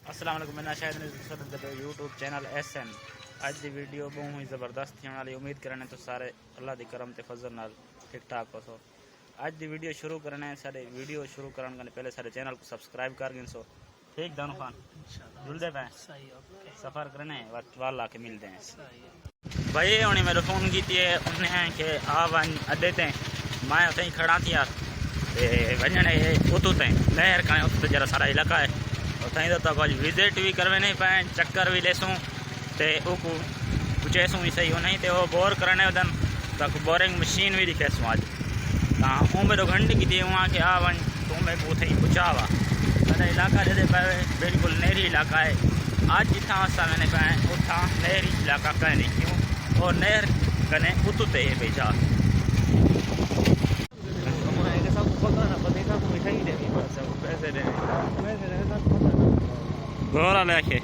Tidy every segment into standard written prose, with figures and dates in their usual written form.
अस्सलाम वालेकुम। मैं शायद यूट्यूब चैनल SN अज की वीडियो बहुत ही ज़बरदस्त थी वाली उम्मीद करने तो सारे अल्लाह की करम ते फजल नाल ठीक ठाक हो सो। अज की वीडियो शुरू करने सारे वीडियो शुरू करने के पहले सारे चैनल को सब्सक्राइब कर गिन सो। ठीक दानू खान जुलदे पे सफ़र करने वाल आके मिलते हैं भाई। उन्हें मेरे फ़ोन की उन्हें कि आ वन अड्डे ते मैं उतनी खड़ा थी यार वजने उतू ते नहर का उत जरा सारा इलाका है उतनी तो कुछ विजिट भी करवे नहीं पाए चक्कर भी लेसूँ तो पूछेसूँ भी सही हो नहीं तो वो बोर करने उदन तक बोरिंग मशीन भी दिखेसूँ आज तो मेरे घंटे की थी वहाँ के आ वन तो मैं उत ही पूछा वा मेरा इलाका दे पे बिल्कुल नहरी इलाका है। आज जितना असा मैंने पाए उतना नहरी इलाका कह नहीं क्यों और नहर कने उतुते है बेचा गोरा लेके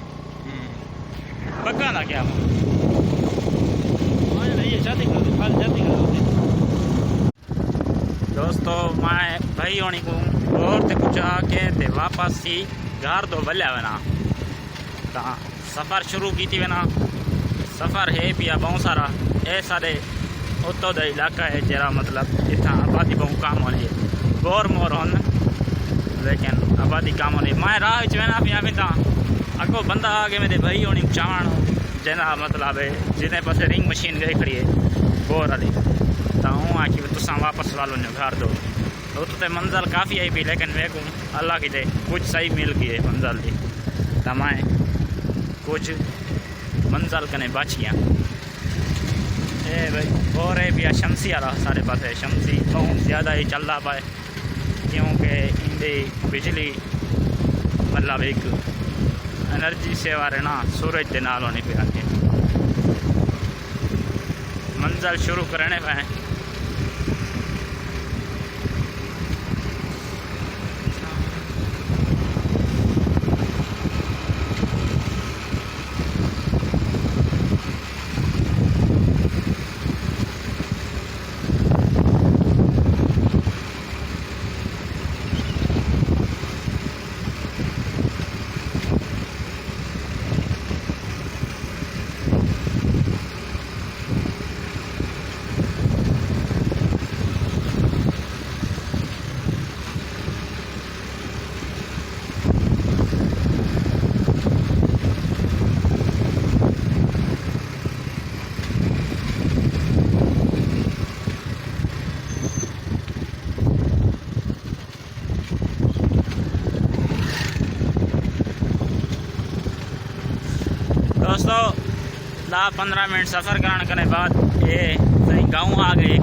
पक्का ना क्या दोस्तों मैं भाई होनी को और ते कुछ आके ते वापस ही घर दो बल्ले बना सफ़र शुरू की थी बना सफ़र है पिया बहुत सारा ए सारे उतो दा इलाका है जरा मतलब इतना आबादी बहुत कम होनी है बोर मोर होन लेकिन आबादी कम होनी मैं राह ना पिया भी अगो बंदा आगे मेरे भाई होनी चावण जना मतलब है जिन्हें पास रिंग मशीन गई खड़ी है बोर वाली तो हूँ आखी तुसा वापस वालो ने घर दो तो मंजिल काफ़ी आई पी लेकिन वे को अल्लाह की दे कुछ सही मिल गई है मंजिल की तो मैं कुछ मंजिल कने बच गया ए भाई और है भी शमसी वाला सारे पास शमसी बहुत ज़्यादा ही चलता पाए क्योंकि इंदी बिजली मतलब एक एनर्जी से वारे ना सूरज के नाल होने पे आके मंजिल शुरू करने पे दोस्तों 10-15 मिनट सफ़र करने बाद ये सही गाँव आ गए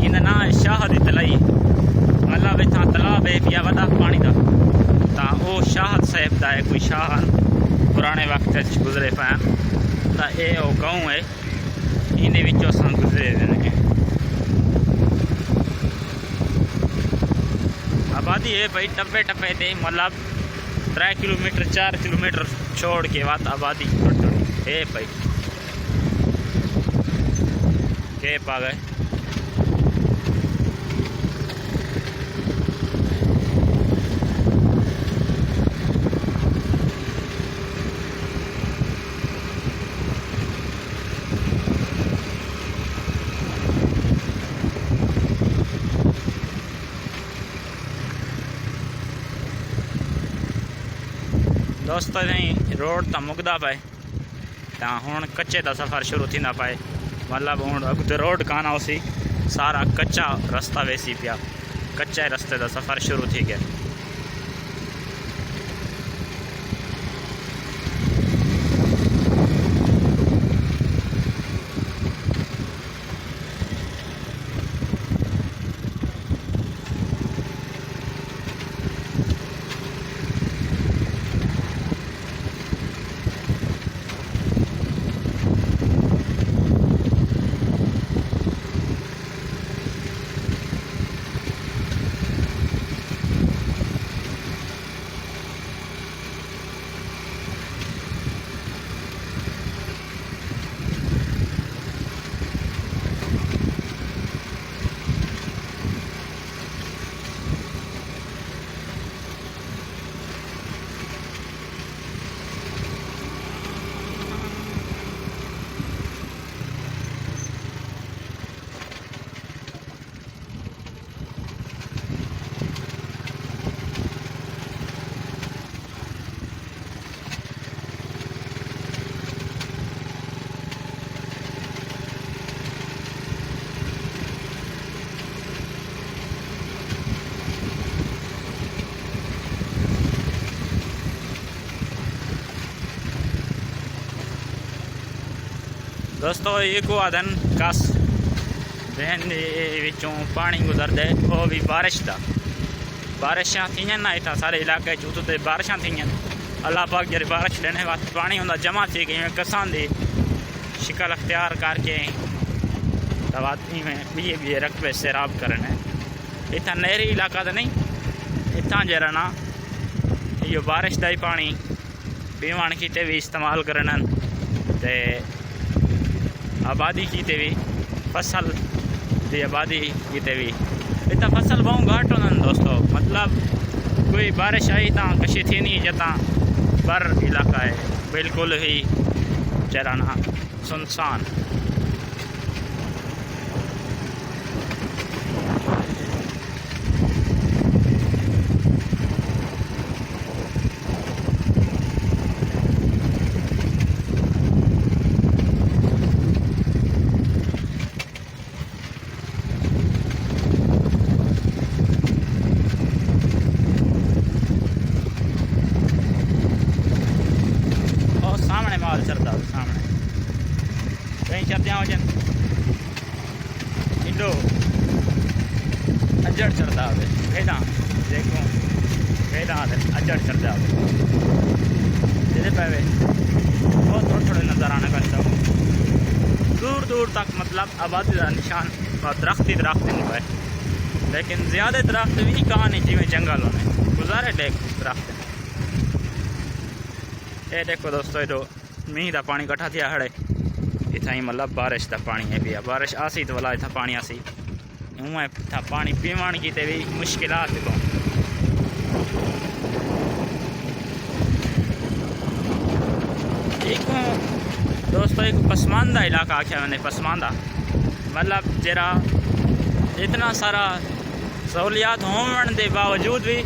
इन ना शाहद तलाई मतलब इतना तालाब है पिया वदा पानी का तो वो शाहद साहब का है कोई शाह पुराने वक्त गुजरे पे तो ये वो गाँव है इन गुजरे हैं आबादी है भाई टप्पे टप्पे थे मतलब 3 किलोमीटर 4 किलोमीटर छोड़ के बाद आबादी है भाई के पा गए। दोस्तों नहीं रोड तो मुकदा पाए तो हूँ कच्चे का सफ़र शुरू थी ना पाए मतलब हूँ अगते रोड काना उसी सारा कच्चा रास्ता वैसी पिया कच्चे रास्ते का सफ़र शुरू थी गया। दोस्तों एक आदन कस बहन विचों पानी गुजरदे वो भी बारिश का बारिशां थी ना इतना सारे इलाके उतने बारिशां थी अल्लाह पाक जब बारिश लेने वास्ते पानी होंदा जमा थी गई कसां दी शिकल अख्तियार करके तवाती में भी रकबे सैराब करने इतना नहरी इलाका तो नहीं इतना जरा ना यो बारिश का ही पानी पीवन किते भी इस्तेमाल करन ते आबादी किते भी फसल की आबादी किते भी इतना फसल बहुत घट होंगे दोस्तों मतलब कोई बारिश आई तो कशी थी नहीं जता पर इलाका है बिल्कुल ही चराना सुनसान। माल चरदा सामने कहीं चरदियाँ हो जन इंडो अजड़ चरदा हो भेड़ा देखो भेड़ा अजड़ चरदा हो जिसे पैवे बहुत थोड़े थोड़े नज़र आने का दूर दूर तक मतलब आबादी का निशान दरख्त ही नहीं पाए लेकिन ज़्यादा दरख्त भी नहीं कहा नहीं जिमें जंगल होने गुजारे टेक दरख्त ये देखो दोस्तों जो मीह का पानी कट्ठा थिया हड़े इतना ही मतलब बारिश का पानी है पिया बारिश आसी तो वाला इतना पानी आसी ऊँ इतना पानी पीवन की भी मुश्किलात को एक दोस्तों एक पसमानदा इलाका आख्या मैंने पसमानदा मतलब जरा इतना सारा सहूलियात होने के बावजूद भी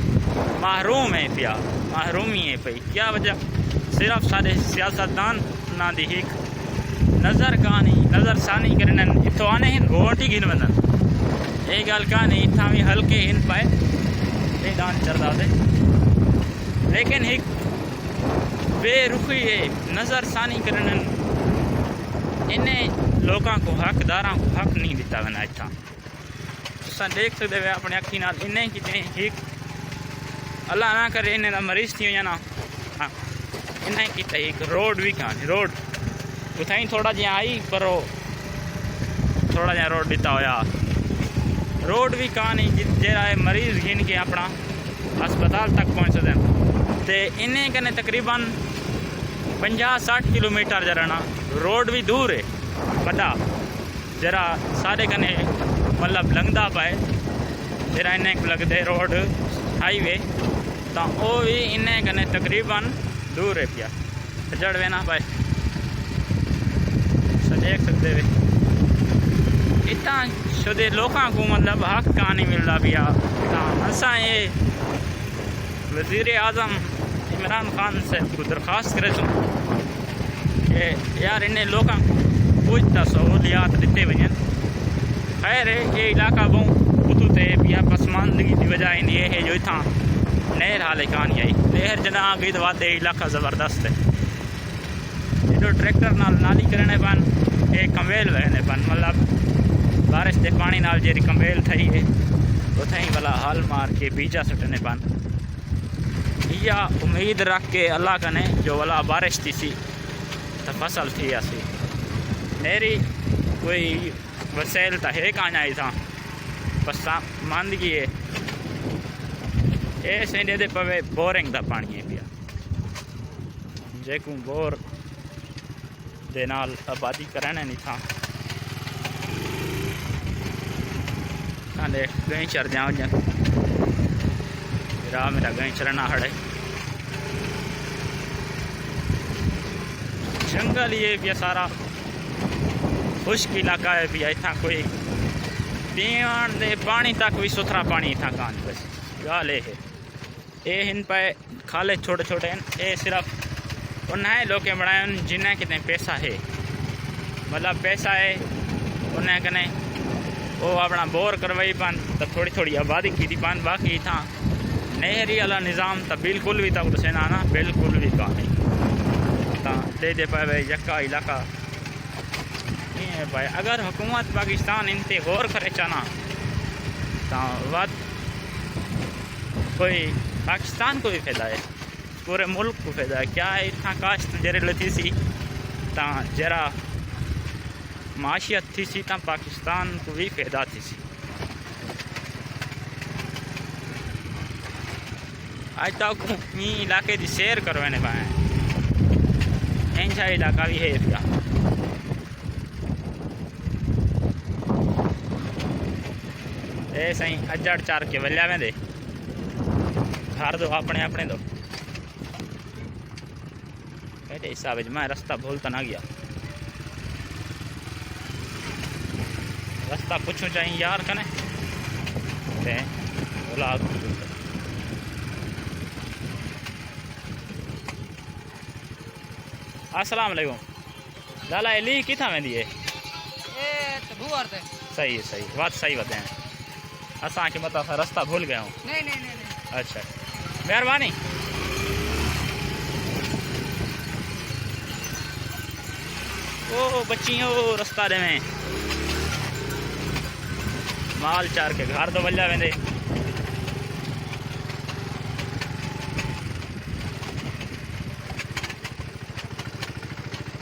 महरूम है पिया महरूमी है पई क्या वजह सिर्फ सारे सियासतदान ना दी एक नज़र कहानी नज़र सानी करन इतो आने हिन वोट ही गिन वनन ये गल कहानी इतना भी हल्के हिन पाए ये दान चरदा दे लेकिन एक बेरुखी है नज़र सानी करन इन्हें लोगों को हकदारों को हक नहीं दिता वना इतना तुसा देख सकते वे अपने अखी नाल इन्हें कितने एक अल्लाह ना करे इन्हें मरीज थी या ना हाँ इन्हें की एक रोड भी कहानी रोड उतना ही थोड़ा जहा आई पर थोड़ा जहा रोड दिता होया रोड भी कहानी जरा मरीज गिन के अपना अस्पताल तक पहुँच सकते तो इन्हें कने तकरीबन 50-60 किलोमीटर जरा ना रोड भी दूर है बड़ा जरा सारे कने मतलब लंघदा पाए जरा इन्हें लगते रोड हाईवे तो वो भी इन्हें कने तकरीबन दूर है पिया जड़ वे ना पाए देख सकते वे इतना शुदे लोगों को मतलब हक कहाँ नहीं मिलता पिया असा ये वज़ीर आज़म इमरान खान से को दरख्वास्त करे कि यार इन्हें लोगों को कुछ सहूलियात दिते वजन खैर है ये इलाका बहु उतुते पिया पसमानदगी की वजह इन ये है जो इतना नहर हाले कहानी आई नहर जना आ गई तो वादे इलाका ज़बरदस्त है जो ट्रैक्टर नाल नाली करने पान एक कमेल वहने पान मतलब बारिश के पानी नाल जेरी कमेल थी है उतना ही वाला हाल मार के बीजा सुटने पान या उम्मीद रख के अल्लाह कने जो वाला बारिश थी सी तो फसल थी असी नहरी कोई वसैल तो है कहाँ आई था बस मानदगी है ये सेंडे दे पवे बोरिंग का पानी है पिया जेकू बोर दे नाल आबादी करने नहीं था गई चर जाओ राह मेरा गई चरना हड़े जंगल ये पिया सारा खुश्क इलाका है पिया इतना कोई पीवन दे पानी तक भी सुथरा पानी इतना कान बस गाल है ये इन पे खाले छोटे छोटे ये सिर्फ उन्हें लोग बनाए जिन्हें कितने पैसा है मतलब पैसा है उन्हें कने वो अपना बोर करवाई पान तो थोड़ी थोड़ी आबादी की पान बाकी था नहरी वाला निज़ाम तो बिल्कुल भी तक से ना बिल्कुल भी कहा नहीं दे पाए यक्का इलाका है भाई अगर हुकूमत पाकिस्तान इन ते गौर करे चाना तो वत कोई पाकिस्तान को भी फायदा है, पूरे मुल्क को फायदा है। क्या है इतना काश्त जरे लथी सी ता जरा माशियत थी सी ता पाकिस्तान को भी फायदा थी सी। आज तक मी इलाके की सैर करवाने पाए इंजा इलाका भी है पिया। ए सही अजड़ चार के वल्या में दे घर दो अपने अपने दो ऐसे हिसाब मैं रास्ता भूलता ना गया। रास्ता पूछो चाहिए यार कने बोला अस्सलाम वालेकुम लाला एली किथा में दिए सही है सही बात सही बताएं असा के बता सा रास्ता भूल गया हूँ। नहीं। अच्छा मेहरबानी। ओ बच्चियों रास्ता दे में माल चार के घर तो बल्ला वेंदे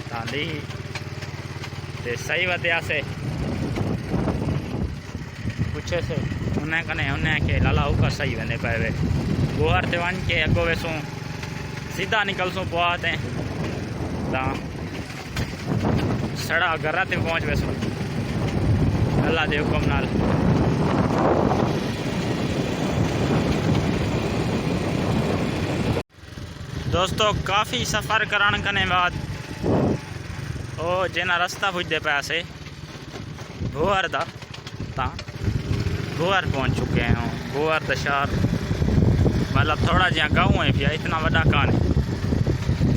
ताली ते सही वतिया से पूछे से उन्हें कने उन्हें के लाला उका सही वेंदे पाए गोहर ते वन के अगो वेसू सीधा निकलसूँ पुआते ता सड़ा घर ते पहुँच वैसो अल्लाह दे हुक्म नाल। दोस्तों काफ़ी सफ़र कराने कने बाद ओ जेना रास्ता पुजदे पैसे गोहर दा ता गोहर पहुँच चुके हैं। गोहर दा शहर मतलब थोड़ा जहा गाँव है पिया, इतना बड़ा कान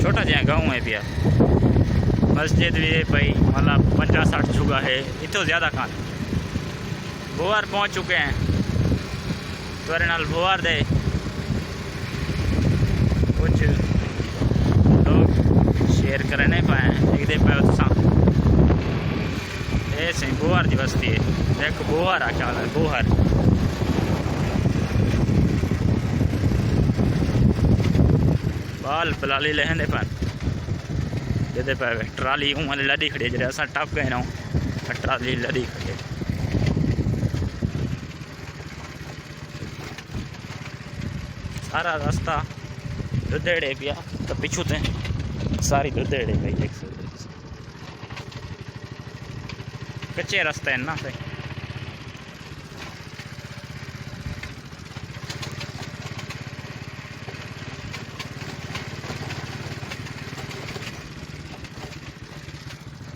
छोटा जहा गाँव है पिया। मस्जिद भी है भाई मतलब 50-60 जुगा है, इतो ज़्यादा खान। भोवार पहुँच चुके हैं तो नाल भोवार दे कुछ लोग शेयर कर नहीं पाए एक दे पाए ऐसे भोवार की बस्ती है। एक भोवार आ क्या है भोवार बाल पलाली लहंदे पाए दे पे ट्राली उन लड़ी खड़ी जैसे अस टप गए ना ट्राली लड़ी खड़ी। सारा रास्ता दुधेड़े पिया तो पिछू थे सारी दुधेड़े भाई देख सकते कच्चे रास्ते हैं ना भाई।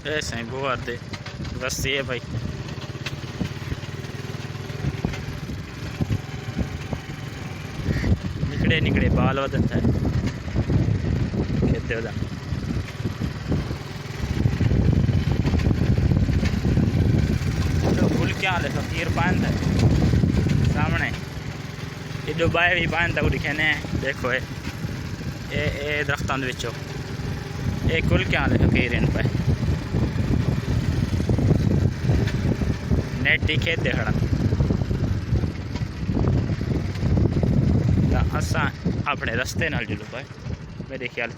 ऐसे ही गोहर दे बस ये भाई निकड़े निकड़े बाल वदन है कहते वदन तो फुल क्या ले फकीर पान था सामने ये डुबाए भी पान था दिखे ने देखो ये दरख्तां विचों ये कुल क्या ले फकीर इन पे नेट खेत खड़ा असा अपने रस्ते नाल जुलू पाए मेरे ख्याल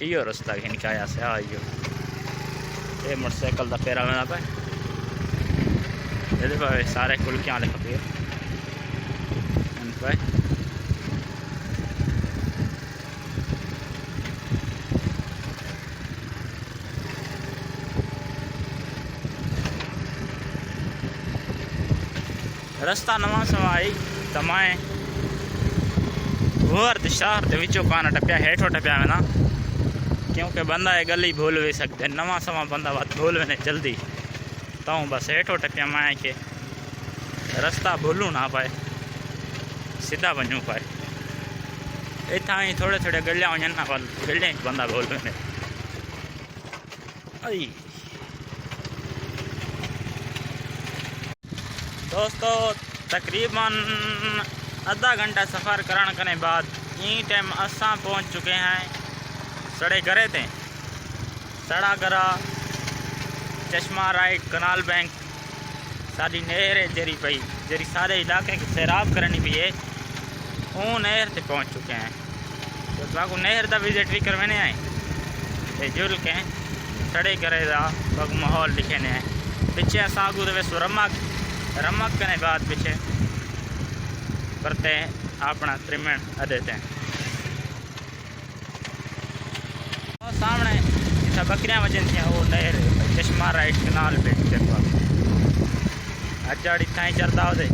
इो रास्ता कि निकाया से हाँ ये मोटरसाइकिल का फेरा में पाए ये पाए सारे कुल क्या ले फकीर पाए रास्ता नवा सवा आई तो मैं गोहर शहर के विचों कान टप्या हेठों टप्या में ना क्योंकि बंदा ये गली भूल भी सकते नवा सवा बंदा बात भूल भी जल्दी तो बस हेठों टप्या मैं के रास्ता भूलू ना पाए सीधा बनू पाए इतना ही थोड़े थोड़े गलियां वजन ना गलियां बंदा भूल भी आई। दोस्तों तकरीबन आधा घंटा सफ़र कराने के बाद यही टाइम असा पहुंच चुके हैं सड़े घरे थे सड़ा घरा चश्मा राइट कनाल बैंक साड़ी नहर है जरी पई जरी सारे इलाके की सैराब करनी पई है वो नहर से पहुँच चुके हैं। तो बाकू नहर का विजिट भी करवाने आए ते जुल के सड़े करे बाकू माहौल दिखेने हैं। पिछे असागू तो रमक रमक करने बाद पिछे करते हैं अपना 3 मिनट देते हैं। और सामने जितना बकरियाँ वजन थी वो नहर चश्मा राइट कनाल पे अचाड़ इतना ही चलता होते।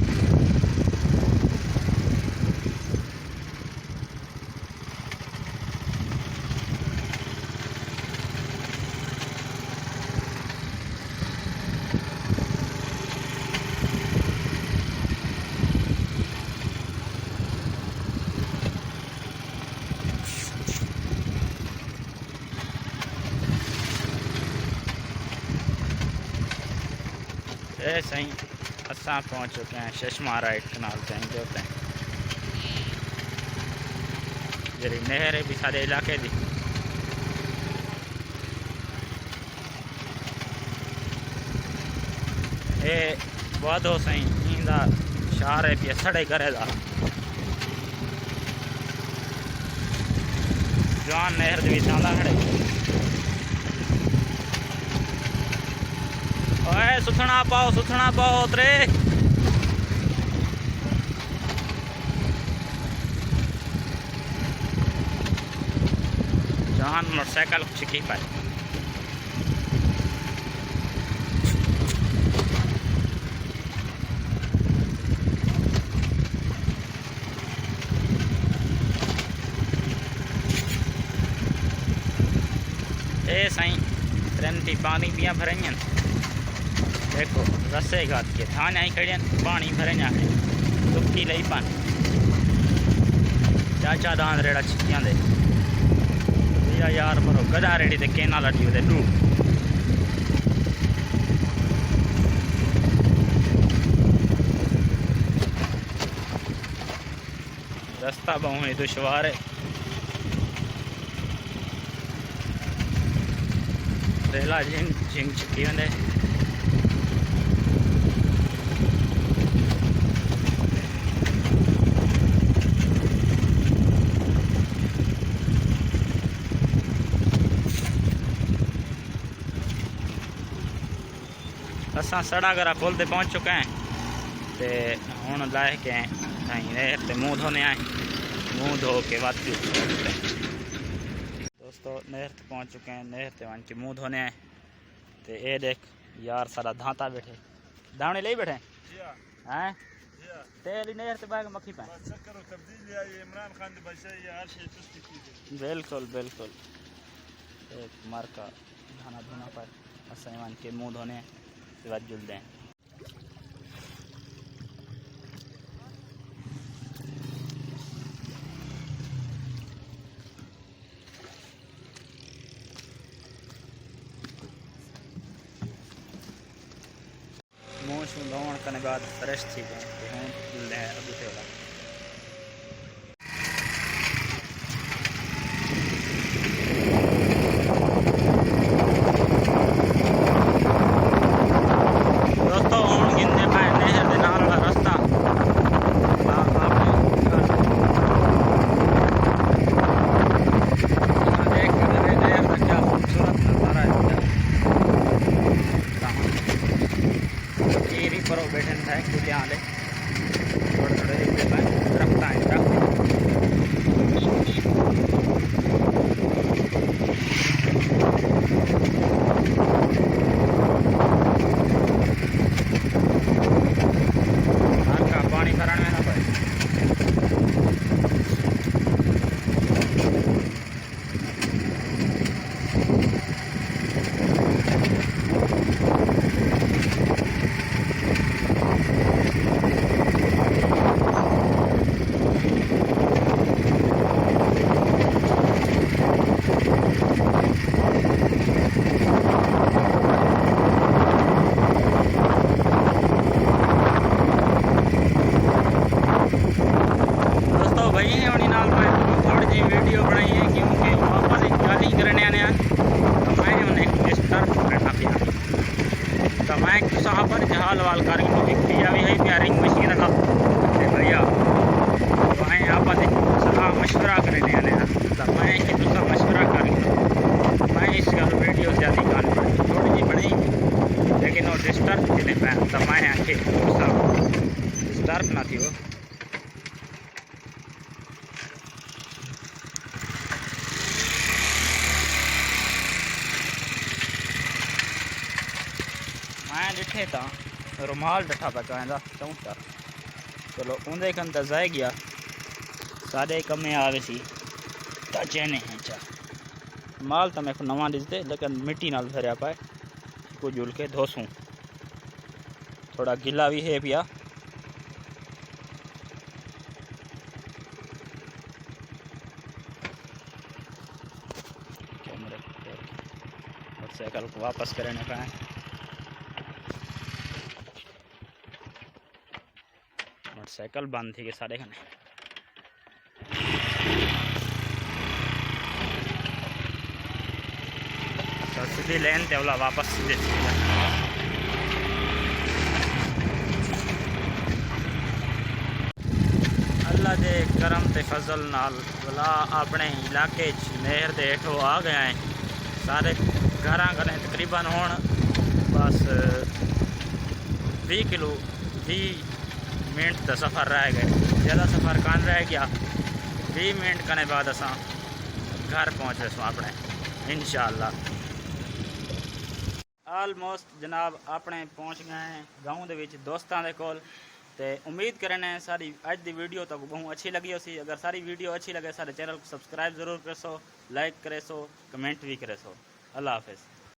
ए सही असा पहुँच चुके हैं चश्मा राइट कनाल बैंक जो होते हैं जरी नहर है भी सारे इलाके दी। ये बहुत हो सही इंदा शार है भी सड़े करेगा जवान नहर भी चांदा खड़े ओए सुथना पाओ उतरे जहान मोटरसाइकिल छिकी पाए। ए सही ट्रेन पानी पिया भरें देखो रस्से घात के थाने आई खड़े पानी भरे जाके दुखी लई पान चाचा दान रेड़ा छिकियां दे यार मरो गधा रेड़ी ते केना लटी दे टू रास्ता बहुत दुश्वार है। रेला झिंग छिकी वंदे असा सड़ागरा पुल ते पहुँच चुके हैं ते हुण लाए के नहर ते मुँह धोने आए मुँह धो के वापसी दोस्तों नहर ते पहुँच चुके हैं। नहर ते वन के मुँह धोने आए ते ये देख यार सारा धाता बैठे दावने ले बैठे हैं तेली नहर ते बाग मक्खी पाए बिल्कुल बिल्कुल एक मार का धाना धोना पर असन के मुँह धोने बाद जुल दें। मुँह शू धोण करने बाद फ्रेश थी गए हूँ जुल दें अभी से वाला बैठे थे कुछ यहाँ थोड़े थोड़े मैं डिठे था रुमाल डठा पा कहंदा चऊं था चलो उन्दे कन त जाए गया सारे कमे आवे सी ता चेने हैं चा माल तो मैं को नवा दिसदे लेकिन मिट्टी नाल भरया पाए को जुल के धोसूं थोड़ा गिला भी है पिया कैमरे मोटरसाइकिल को वापस करने का है मोटरसाइकिल बंद थी के सारे खने तो सीधी लेन ते वाला वापस सीधे अल्लाह दे करम ते फजल नाल वाला अपने इलाके नहर दे हेठों आ गया है सारे घर कने तकरीबन हुण बस 20 किलो 20 मिनट का सफ़र रह गए ज़्यादा सफ़र कान रह गया 20 मिनट कने बाद असां घर पहुँच वैसो अपने इंशाअल्लाह आलमोस्ट जनाब अपने पहुँच गए हैं गाँव दे विच दोस्तां दे कोल ते उम्मीद करने सारी अज दी वीडियो तक बहुत अच्छी लगी होसी अगर सारी वीडियो अच्छी लगे सारे चैनल को सब्सक्राइब जरूर कर सो लाइक करे सो कमेंट भी करे सो अल्लाह हाफिज़।